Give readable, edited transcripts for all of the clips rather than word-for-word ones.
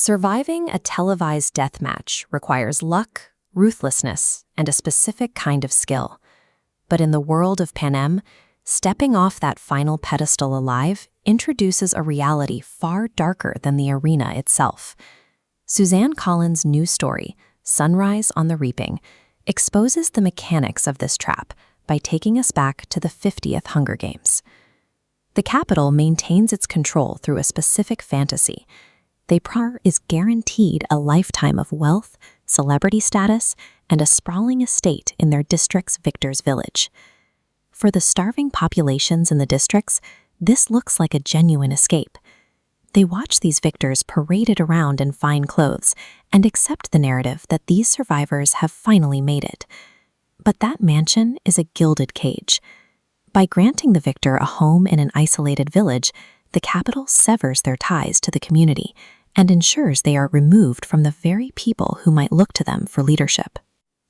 Surviving a televised death match requires luck, ruthlessness, and a specific kind of skill. But in the world of Panem, stepping off that final pedestal alive introduces a reality far darker than the arena itself. Suzanne Collins' new story, Sunrise on the Reaping, exposes the mechanics of this trap by taking us back to the 50th Hunger Games. The Capitol maintains its control through a specific fantasy. The PRAR is guaranteed a lifetime of wealth, celebrity status, and a sprawling estate in their district's victor's village. For the starving populations in the districts, this looks like a genuine escape. They watch these victors paraded around in fine clothes and accept the narrative that these survivors have finally made it. But that mansion is a gilded cage. By granting the victor a home in an isolated village, the Capitol severs their ties to the community and ensures they are removed from the very people who might look to them for leadership.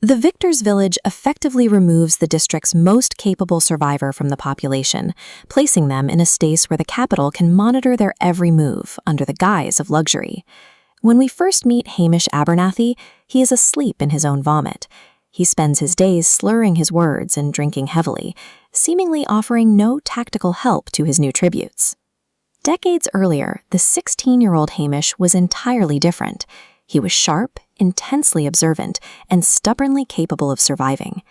The victor's village effectively removes the district's most capable survivor from the population, placing them in a space where the Capitol can monitor their every move under the guise of luxury. When we first meet Haymitch Abernathy, he is asleep in his own vomit. He spends his days slurring his words and drinking heavily, seemingly offering no tactical help to his new tributes. Decades earlier, the 16-year-old Haymitch was entirely different. He was sharp, intensely observant, and stubbornly capable of surviving.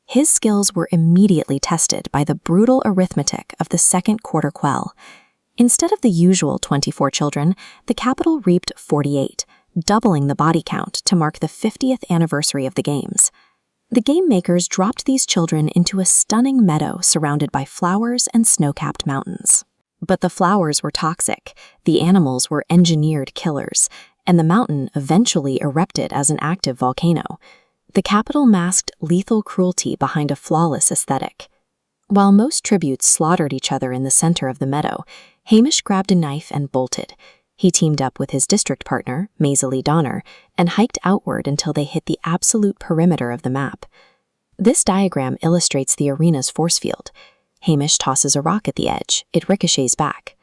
His skills were immediately tested by the brutal arithmetic of the second quarter quell. Instead of the usual 24 children, the Capitol reaped 48, doubling the body count to mark the 50th anniversary of the Games. The game makers dropped these children into a stunning meadow surrounded by flowers and snow-capped mountains. But the flowers were toxic, the animals were engineered killers, and the mountain eventually erupted as an active volcano. The Capitol masked lethal cruelty behind a flawless aesthetic. While most tributes slaughtered each other in the center of the meadow, Haymitch grabbed a knife and bolted. He teamed up with his district partner, Maisie Donner, and hiked outward until they hit the absolute perimeter of the map. This diagram illustrates the arena's force field. Haymitch tosses a rock at the edge. It ricochets back.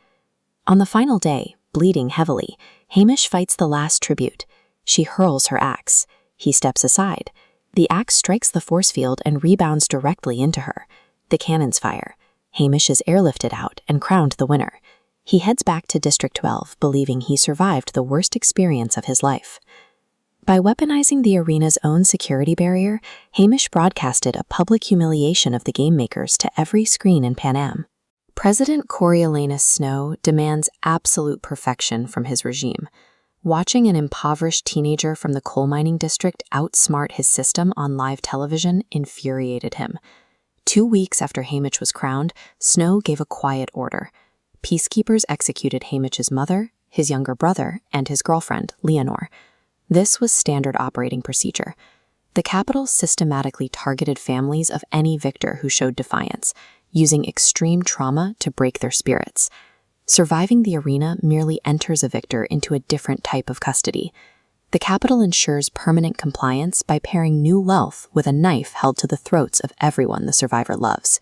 On the final day, bleeding heavily, Haymitch fights the last tribute. She hurls her axe. He steps aside. The axe strikes the force field and rebounds directly into her. The cannons fire. Haymitch is airlifted out and crowned the winner. He heads back to District 12, believing he survived the worst experience of his life. By weaponizing the arena's own security barrier, Haymitch broadcasted a public humiliation of the game makers to every screen in Panem. President Coriolanus Snow demands absolute perfection from his regime. Watching an impoverished teenager from the coal mining district outsmart his system on live television infuriated him. 2 weeks after Haymitch was crowned, Snow gave a quiet order. Peacekeepers executed Haymitch's mother, his younger brother, and his girlfriend, Leonore. This was standard operating procedure. The Capitol systematically targeted families of any victor who showed defiance, using extreme trauma to break their spirits. Surviving the arena merely enters a victor into a different type of custody. The Capitol ensures permanent compliance by pairing new wealth with a knife held to the throats of everyone the survivor loves.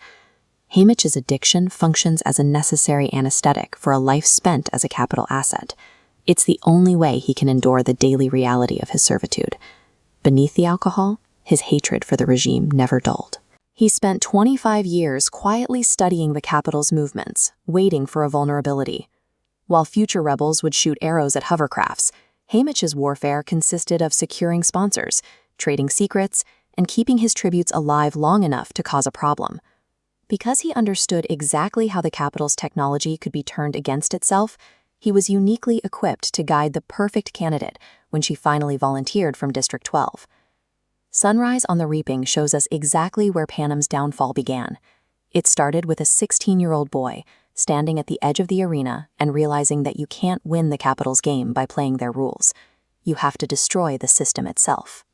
Haymitch's addiction functions as a necessary anesthetic for a life spent as a Capitol asset. It's the only way he can endure the daily reality of his servitude. Beneath the alcohol, his hatred for the regime never dulled. He spent 25 years quietly studying the Capitol's movements, waiting for a vulnerability. While future rebels would shoot arrows at hovercrafts, Haymitch's warfare consisted of securing sponsors, trading secrets, and keeping his tributes alive long enough to cause a problem. Because he understood exactly how the Capitol's technology could be turned against itself, he was uniquely equipped to guide the perfect candidate when she finally volunteered from District 12. Sunrise on the Reaping shows us exactly where Panem's downfall began. It started with a 16-year-old boy standing at the edge of the arena and realizing that you can't win the Capitol's game by playing their rules. You have to destroy the system itself.